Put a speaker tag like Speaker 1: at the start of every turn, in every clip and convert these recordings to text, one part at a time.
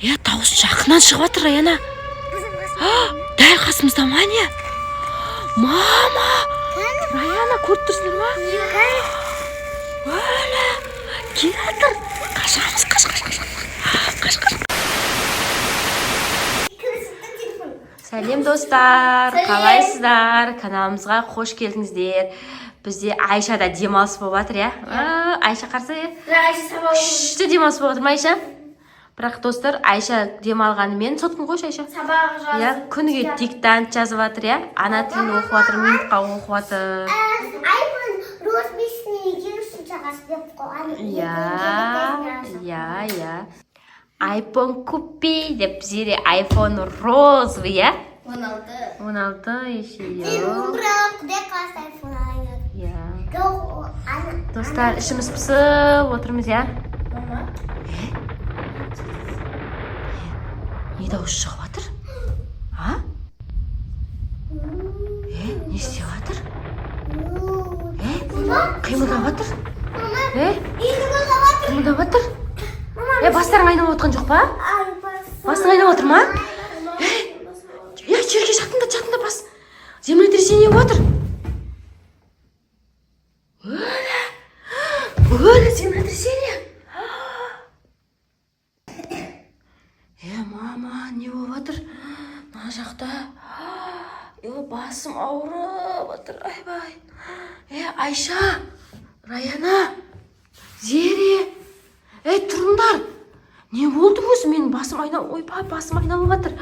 Speaker 1: Дауыс жақыннан шығып жатыр, Раяна. Дәл қасымызда ма не? Мама! Раяна, көріп тұрсыңдар ма? Өлі! Келе жатыр. Қашамыз, қаш. Сәлем достар, қалайсыздар? Каналымызға қош келдіңіздер. Бізде Айшада демалыс болып жатыр, я? Айша қарсы? Күшті демалыс болып жатыр ма, Айша? Бірақ достар, Айша демалғанымен соткын қойшы, Айша.
Speaker 2: Сабақ жазып.
Speaker 1: Күніге диктант жазып жатыр, я? Ана тілін оқып жатыр, минутқа оқып жатыр.
Speaker 2: iPhone розбесіне келуші жағасы деп қойған.
Speaker 1: iPhone купи деп бізде iPhone розовый, я? 16 еще,
Speaker 2: Бірақ де қас iPhone айыр.
Speaker 1: Достар, ішіміз пысып отырмыз, я? Не дауыс шығып жатыр? Не істеп жатыр? Қимылдап жатыр? Қимылдап жатыр? Бастарың айналып отқан жоқ па? Басың айналып отыр ма? Жерге жатында бас. Землетрясение болып жатыр. Өлі землетрясение. Мама, не болып жатыр? Мына жақта. Басым ауырып жатыр. Айбай. Айша, Раяна, Зере. Тұрыңдар. Не болды өзі? Менің басым айналып, ойбай, басым айналып жатыр.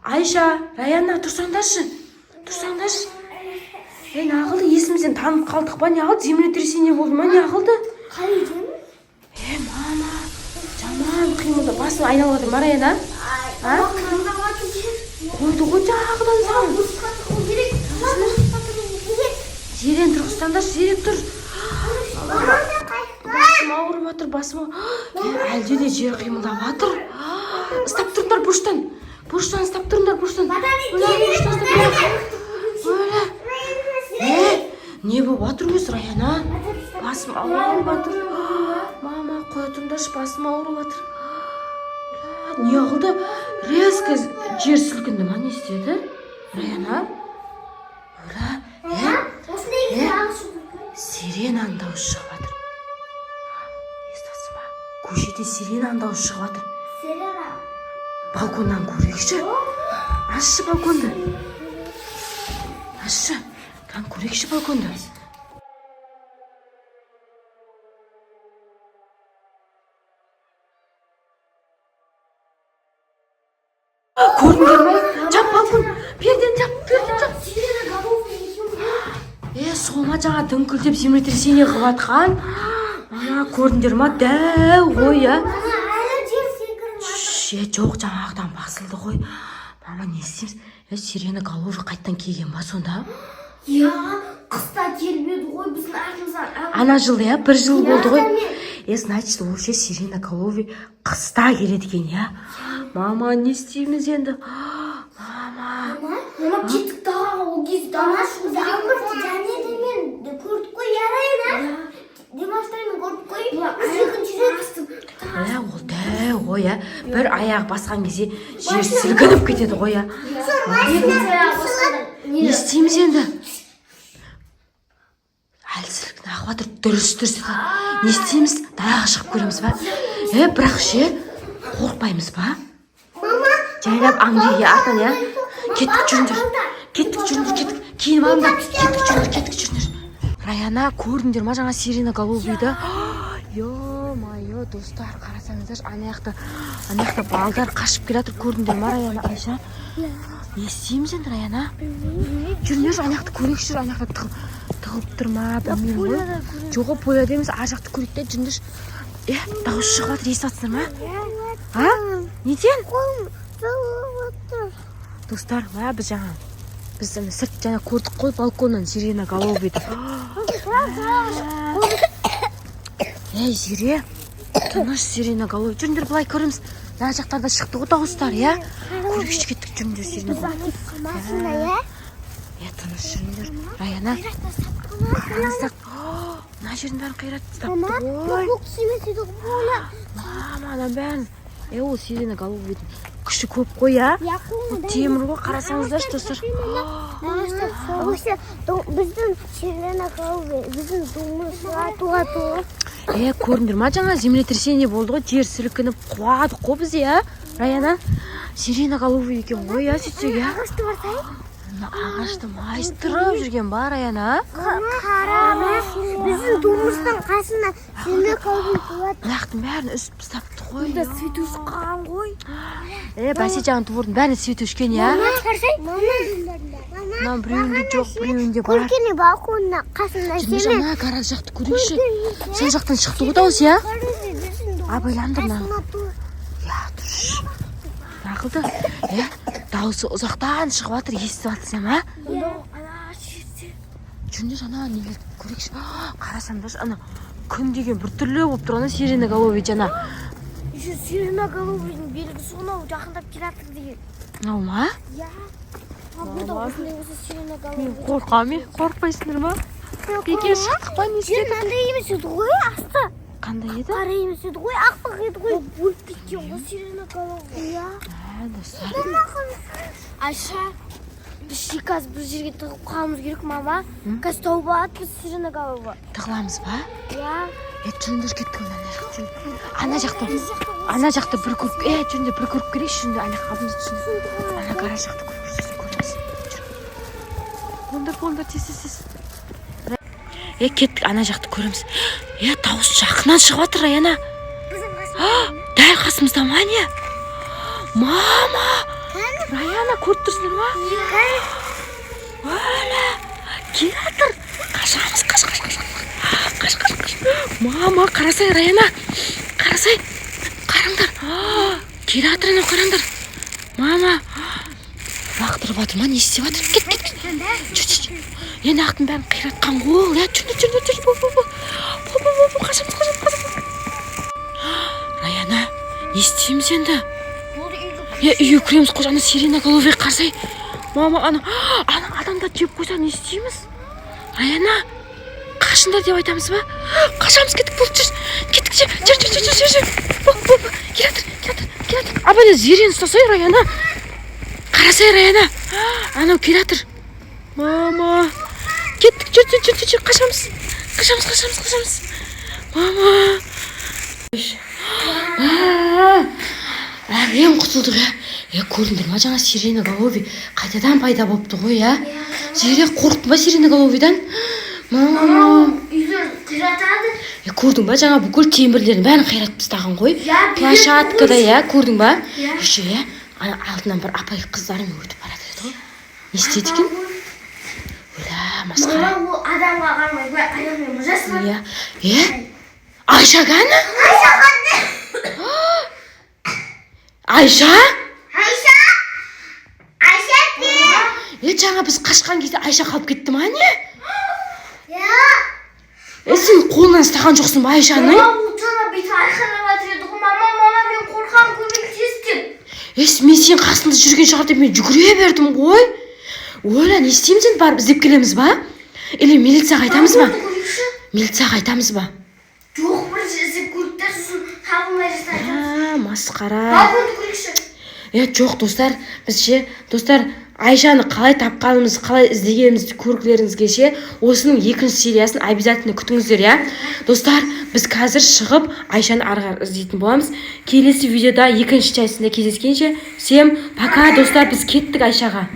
Speaker 1: Айша, Раяна, тұрсаңдаршы. Нағылды, есімізден танып қалдық ба? Не алды? Землетрясение болды ма? Не алды? Мама, жаман қимылды. Басым айналып жатыр ма, Раяна? Қойды ғой жағыдан саған. Зерен тұрғызсаңдаршы, Зерек тұр. Басым ауырып жатыр, басым. Әлде де жер қимылдап жатыр. Ұстап тұрыңдар бұрыштан. Ұстап тұрыңдар бұрыштан. Не болып жатыр өзі, Раяна? Басым ауырып жатыр. Мама, қоя тұрыңдаршы, басым ауырып жатыр. Не қылды? Резко жер сілкінді ма? Не істеді? Раяна? Сиренаның дауысы шығып жатыр. Естасың ба? Көшеде сиренаның дауысы шығып жатыр. Балконнан көрейікші. Ашшы балконды. Ашшы. Көрейікші балконды. Көрдіңдер ма? Жап балкон. Перден жап. Сома жаңа дүңкілдеп землетрясение қылып жатқан. Көрдіңдер ма? Дәу ғой, я? Жоқ, жаңағыдан басылды ғой. Мама, не істейміз? Сирена головы қайттан келген ба сонда?
Speaker 2: Қыста келмеді ғой біздің ағымыздан.
Speaker 1: Ана жылы, я? 1 жыл болды ғой. Значит, вообще сирена головы қыста келеді екен, я? Мама, не істейміз енді? Мама,
Speaker 2: кеттік тағаға ол кез дамаш жаңбырды және де мен көрдік қой, ярайын, демаштарымен көрдік қой.
Speaker 1: Ол дәу ғой, я? Бір аяқ басқан кезде жер сілкініп кетеді ғой, я? Не істейміз енді? Әлі сілкін ағып жатыр, дұрыс. Не істейміз? Далаға шығып көреміз ба? Бірақ ше, қорқпаймыз ба? Жайлап аңдеге артан, я? Кеттік жүріңдер. Кейін алыңдар. Кеттік жүріңдер. Раяна, көрдіңдер ма жаңа сирена головыйды? Ё-майо, достар, қарасаңыздар, ана жақта балдар қашып келе жатыр. Көрдіңдер ма, Раяна, Айша? Не істейміз енді, Раяна? Жүріңдер, ана жақты көрейікші, ана жақта тығылып тұр ма? Білмеймін ғой. Жоғы поляда емес, ар жақты көрейік те, жүріңдер. Дауыс шығып жатыр, естіп жатсыңдар ма? Неден? Достар, біз сырт жаңа көрдік қой балконнан сирена головыйды. Зере, тыныш сирена головый. Жүріңдер, былай көреміз. Мына жақтарда шықты ғой дауыстар, я? Көрейікші кеттік, жүріңдер сирена головый. Тыныш жүріңдер. Раяна, қараңыздар. Мына жердің бәрін қиратып тастапты ғой. Мама, анан бәрін Ол сиреноголовый күші көп қой, а? Темір ғой, қарасаңыздаршы, достар.
Speaker 2: Біздің сиреноголовый, біздің думыз туа.
Speaker 1: Көріндір ма жаңа землетрясение болды ғой, жер сілкініп құладық қой біз, а? Раяна, сиреноголовый екен ғой, а, сөйтсек, а?
Speaker 2: Ағашты барсай?
Speaker 1: Ағашты майыстырып жүрген бар, Раяна.
Speaker 2: Қара, біздің думыздың қасына сиреноголовый туады.
Speaker 1: Мынақтың бәрін үсіп тастапты ғой.
Speaker 2: Бұнда светуш қалған ғой.
Speaker 1: Бәсе жағын тұғырдың бәріне светушкен, я? Мынау біреуінде жоқ, біреуінде бар.
Speaker 2: Көркені балконына қасында
Speaker 1: Жүні жаңа гараж жақты көрейікші. Сол жақтан шықты ғой дауыс, я? Абайландыр мына. Я, тұршы. Ақылды. Дауысы ұзақтан шығып жатыр, естіп жатырсам, а? Жүні жаңа нелер көрейікші. Қарасамдаршы, ана күн деген бір түрлі болып тұрғаны сиреноголовый жаңа.
Speaker 2: Сиреноголовыйдың белгісі сонау жақындап келатыр деген.
Speaker 1: Мынау ма?
Speaker 2: Я. Burada осындай осы сиреноголовый.
Speaker 1: Қорқамын, қорқпайсыңдар ма? Бекер шықтық па, не істедік?
Speaker 2: Қандай емес еді ғой, асты.
Speaker 1: Қандай еді?
Speaker 2: Қара емес еді ғой, ақпақ еді ғой. Бөліп кеткен ғой сиреноголовый. Я.
Speaker 1: Достар.
Speaker 2: Айша, біз қазір бір жерге тығып қаламыз керек, мама. Қазір тауып алады біз сиреноголовый.
Speaker 1: Тығыламыз ба?
Speaker 2: Я.
Speaker 1: Жүндер кетті ғой, ана жақта бір көріп, жүнде бір көріп керейші, жүнде ана қалдымыз түсін. Ана қара жақта көріп. Болдар, тез. Кеттік, ана жақты көреміз. Дауыс жақынан шығып жатыр, Раяна. Дәл қасымызда ма, не? Мама! Раяна, көріп тұрсыңдар ма? Өлі! Кел жатыр! Қашамыз, қаш. Мама, қарасай, Раяна. Қарасай. Қараңдар. Кел жатыр, ана қараңдар. Мама. Лақтырып жатыр ма, не істеп жатыр? Кет. Жүр. Ақтың бәрін қиратқан ғой. Жүр. Бол. Қашамыз. Раяна, не істейміз енді? Үйге кіреміз, қожаны сиреноголовый қарсай. Мама, ана адамдар жеп қойса не істейміз? Раяна, қашыңдар деп айтамыз ба? Қашамыз, кеттік, болды, жүр. Кел жатыр. Абайда зерен ұстасай, Раяна. Қарасай, Раяна. Анау кел жатыр. Мама. Кеттік, жүр. Қашамыз. Мама. Әбден құтылдық, көріндір ма жаңа сиреноголовый қайтадан пайда болыпты ғой, Зере қорқты ба сиреноголовыйдан? Мама.
Speaker 2: Үйлер қиратады.
Speaker 1: Көрдің ба жаңа бүкіл темірлерін бәрін қиратып тастаған ғой. Площадкада, көрдің ба? Еще, алдынан бір апай қыздарымен өтіп барады ғой. Не істеді екен? Масқара.
Speaker 2: Ол адамға қармай, аяғымен мұржасы бар.
Speaker 1: Айша ғана? Айша? Жаңа біз қашқан кезде Айша қалып кетті ма, не? Сен қолынан ұстаған жоқсың ба Айшаны?
Speaker 2: Ол жаңа бүйтіп айқайлап жатыр еді ғой, мама, мен қорқамын, көмектескен.
Speaker 1: Мен сен қасында жүрген шығар деп мен жүгіре бердім ғой. Оля, не істейміз енді, барып іздеп келеміз ба? Или милицияға айтамыз ба?
Speaker 2: Жоқ, бір іздеп көріктер, сосын табылмай жатыр.
Speaker 1: Масқара.
Speaker 2: Балконды көрейікші.
Speaker 1: Жоқ, достар, Айшаны қалай тапқанымыз, қалай іздегенімізді көргілеріңізге ше, осының екінші сериясын обязательно күтіңіздер, Достар, біз қазір шығып Айшаны ары іздейтін боламыз. Келесі видеода екінші частьсында кездескенше, всем пока, достар, біз кеттік Айшаға.